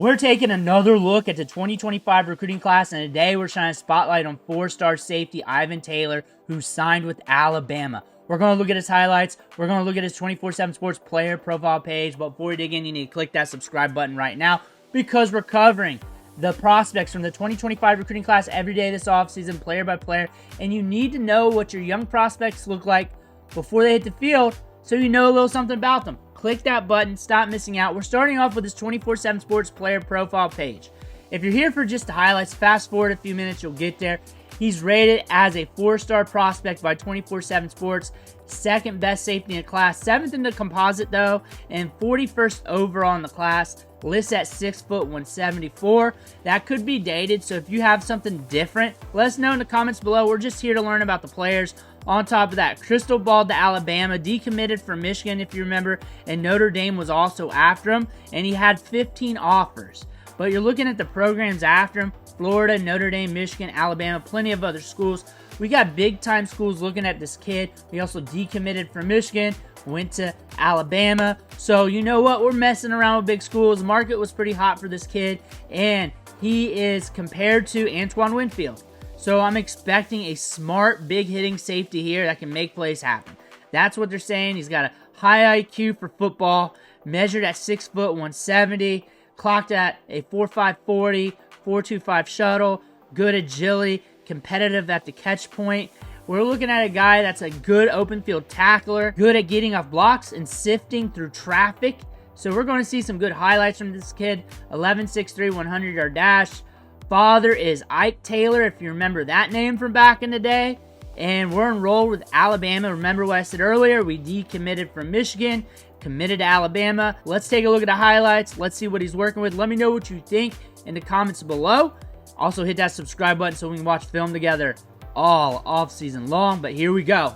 We're taking another look at the 2025 recruiting class, and today we're shining a spotlight on four-star safety Ivan Taylor, who signed with Alabama. We're going to look at his highlights. We're going to look at his 24/7 Sports player profile page. But before we dig in, you need to click that subscribe button right now because we're covering the prospects from the 2025 recruiting class every day this offseason, player by player. And you need to know what your young prospects look like before they hit the field so you know a little something about them. Click that button. Stop missing out. We're starting off with this 24/7 Sports player profile page. If you're here for just the highlights, fast forward a few minutes, you'll get there. He's rated as a 4-star prospect by 24/7 Sports, second best safety in the class, 7th in the composite though, and 41st overall in the class. Lists at 6 foot 174. That could be dated, so if you have something different, let us know in the comments below. We're just here to learn about the players. On top of that, crystal ball to Alabama, decommitted from Michigan if you remember, and Notre Dame was also after him, and he had 15 offers. But you're looking at the programs after him: Florida, Notre Dame, Michigan, Alabama, plenty of other schools. We got big-time schools looking at this kid. We also decommitted from Michigan, went to Alabama. So you know what? We're messing around with big schools. The market was pretty hot for this kid, and he is compared to Antoine Winfield. So I'm expecting a smart, big-hitting safety here that can make plays happen. That's what they're saying. He's got a high IQ for football, measured at 6 foot 170, clocked at a 4.5 40, 4.25 shuttle, good agility, competitive at the catch point. We're looking at a guy that's a good open field tackler, good at getting off blocks and sifting through traffic. So we're going to see some good highlights from this kid. 11.63, 100-yard dash. Father is Ike Taylor, if you remember that name from back in the day. And we're enrolled with Alabama. Remember what I said earlier? We decommitted from Michigan, committed to Alabama. Let's take a look at the highlights. Let's see what he's working with. Let me know what you think in the comments below. Also, hit that subscribe button so we can watch film together all off-season long. But here we go.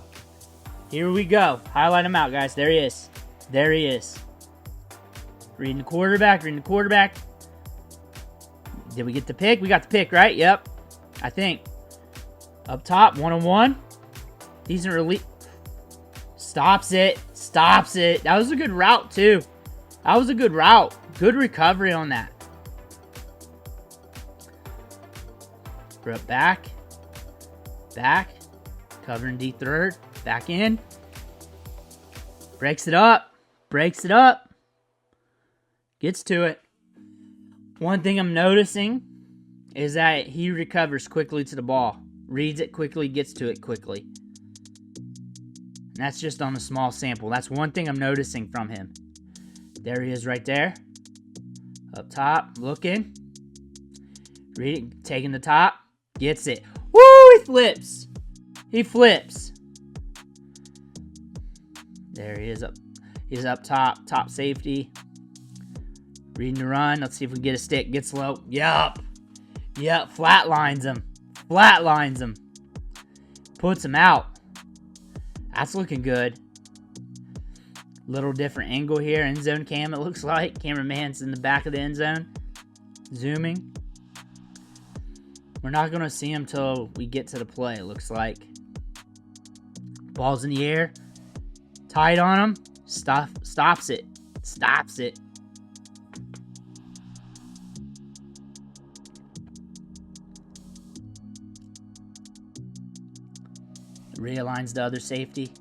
Here we go. Highlight him out, guys. There he is. There he is. Reading the quarterback. Reading the quarterback. Did we get the pick? We got the pick, right? Yep. I think. Up top, 1-on-1. Decent release. Stops it. Stops it. That was a good route, too. That was a good route. Good recovery on that. We're up back. Back. Covering D third. Back in. Breaks it up. Breaks it up. Gets to it. One thing I'm noticing is that he recovers quickly to the ball. Reads it quickly, gets to it quickly. And that's just on a small sample. That's one thing I'm noticing from him. There he is right there. Up top, looking. Reading, taking the top. Gets it. Woo! He flips. He flips. There he is up. He's up top. Top safety. Reading the run. Let's see if we can get a stick. Gets low. Yup. Yup. Flatlines him. Flatlines him. Puts him out. That's looking good. Little different angle here. End zone cam, it looks like. Cameraman's in the back of the end zone. Zooming. We're not going to see him till we get to the play, it looks like. Ball's in the air. Tight on him. Stops it. Stops it. Realigns the other safety.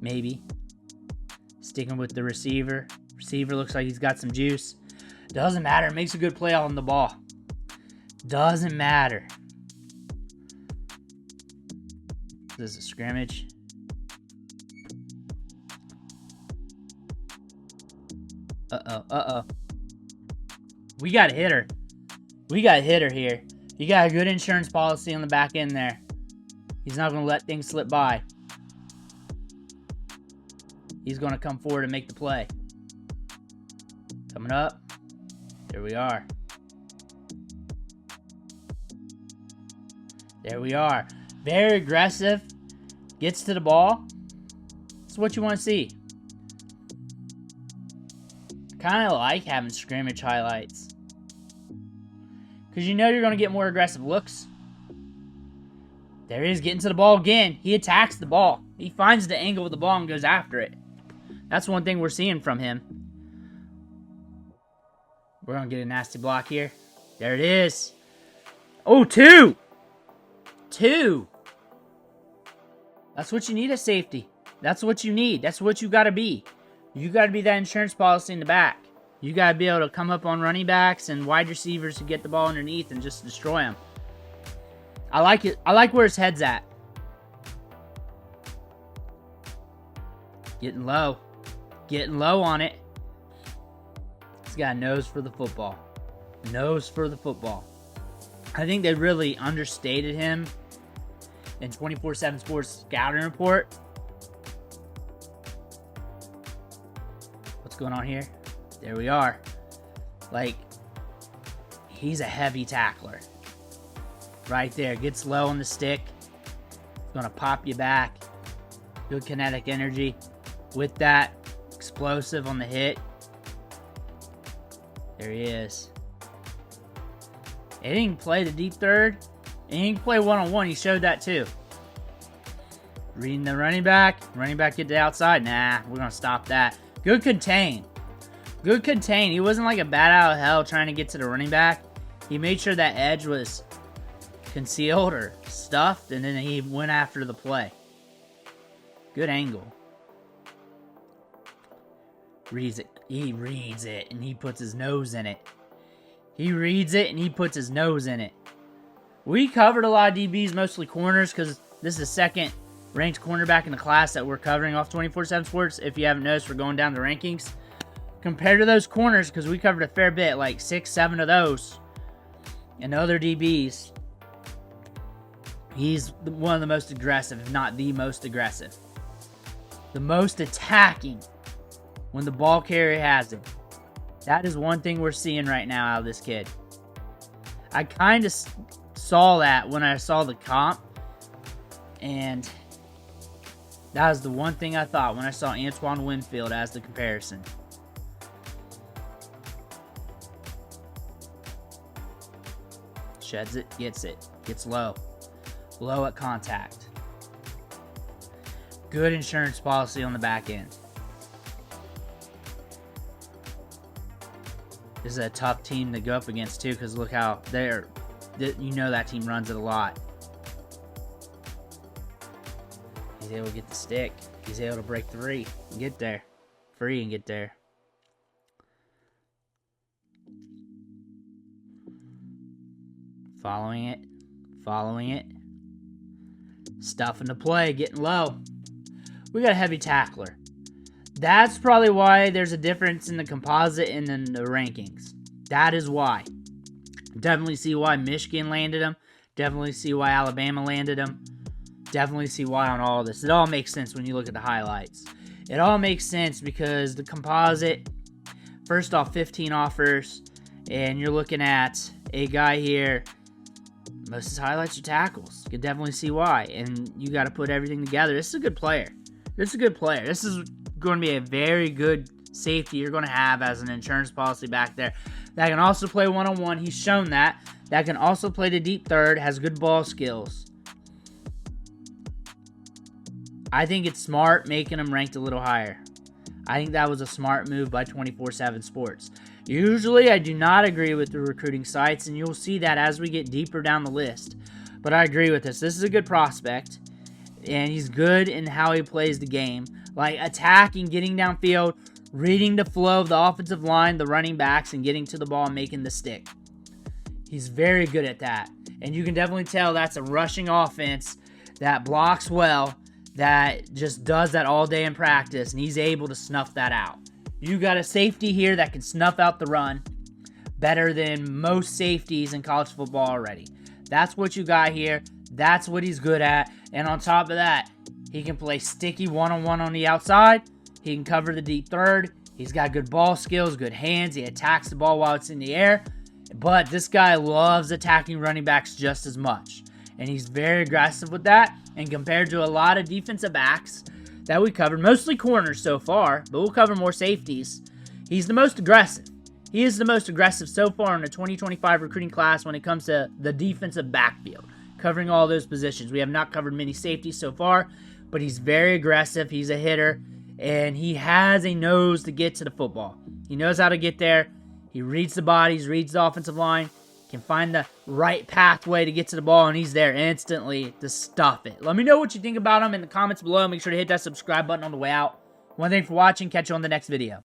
Maybe. Sticking with the receiver. Receiver looks like he's got some juice. Doesn't matter. Makes a good play on the ball. Doesn't matter. This is a scrimmage. Uh-oh. Uh-oh. We got a hitter. We got a hitter here. You got a good insurance policy on the back end there. He's not going to let things slip by. He's going to come forward and make the play. Coming up. There we are. There we are. Very aggressive. Gets to the ball. That's what you want to see. Kind of like having scrimmage highlights. Because you know you're going to get more aggressive looks. There he is, getting to the ball again. He attacks the ball. He finds the angle of the ball and goes after it. That's one thing we're seeing from him. We're going to get a nasty block here. There it is. Oh, two. Two. That's what you need at safety. That's what you need. That's what you got to be. You got to be that insurance policy in the back. You got to be able to come up on running backs and wide receivers to get the ball underneath and just destroy them. I like it. I like where his head's at. Getting low. Getting low on it. He's got a nose for the football. Nose for the football. I think they really understated him in 24/7 Sports scouting report. What's going on here? There we are. Like, he's a heavy tackler. Right there. Gets low on the stick. Going to pop you back. Good kinetic energy. With that, explosive on the hit. There he is. He didn't play the deep third. He didn't play one-on-one. He showed that too. Reading the running back. Running back get to the outside. Nah, we're going to stop that. Good contain. Good contain. He wasn't like a bat out of hell trying to get to the running back. He made sure that edge was concealed or stuffed, and then he went after the play. Good angle. Reads it. He reads it, and he puts his nose in it. He reads it, and he puts his nose in it. We covered a lot of DBs, mostly corners, because this is the second ranked cornerback in the class that we're covering off 24/7 Sports. If you haven't noticed, we're going down the rankings. Compared to those corners, because we covered a fair bit, like 6, 7 of those, and other DBs, he's one of the most aggressive, if not the most aggressive. The most attacking when the ball carrier has it. That is one thing we're seeing right now out of this kid. I kind of saw that when I saw the comp, and that was the one thing I thought when I saw Antoine Winfield as the comparison. Sheds it, gets low. Low at contact. Good insurance policy on the back end. This is a tough team to go up against too, because look how you know that team runs it a lot. He's able to get the stick. He's able to break free and get there. Free and get there. Following it. Stuffing the play, getting low. We got a heavy tackler. That's probably why there's a difference in the composite and in the rankings. That is why. Definitely see why Michigan landed him. Definitely see why Alabama landed him. Definitely see why on all this. It all makes sense when you look at the highlights. It all makes sense because the composite, first off, 15 offers, and you're looking at a guy here. Most of his highlights are tackles. You can definitely see why. And you got to put everything together. This is a good player. This is going to be a very good safety you're going to have as an insurance policy back there. That can also play one-on-one. He's shown that. That can also play the deep third. Has good ball skills. I think it's smart making him ranked a little higher. I think that was a smart move by 24/7 Sports. Usually, I do not agree with the recruiting sites, and you'll see that as we get deeper down the list. But I agree with this. This is a good prospect, and he's good in how he plays the game. Like attacking, getting downfield, reading the flow of the offensive line, the running backs, and getting to the ball and making the stick. He's very good at that. And you can definitely tell that's a rushing offense that blocks well, that just does that all day in practice, and he's able to snuff that out. You got a safety here that can snuff out the run better than most safeties in college football already. That's what you got here. That's what he's good at. And on top of that, he can play sticky one-on-one on the outside. He can cover the deep third. He's got good ball skills, good hands. He attacks the ball while it's in the air. But this guy loves attacking running backs just as much. And he's very aggressive with that. And compared to a lot of defensive backs that we covered, mostly corners so far, but we'll cover more safeties, he's the most aggressive. He is the most aggressive so far in the 2025 recruiting class when it comes to the defensive backfield, covering all those positions. We have not covered many safeties so far, but he's very aggressive. He's a hitter, and he has a nose to get to the football. He knows how to get there. He reads the bodies, reads the offensive line, can find the right pathway to get to the ball, and he's there instantly to stuff it. Let me know what you think about him in the comments below. Make sure to hit that subscribe button on the way out. One thing for watching. Catch you on the next video.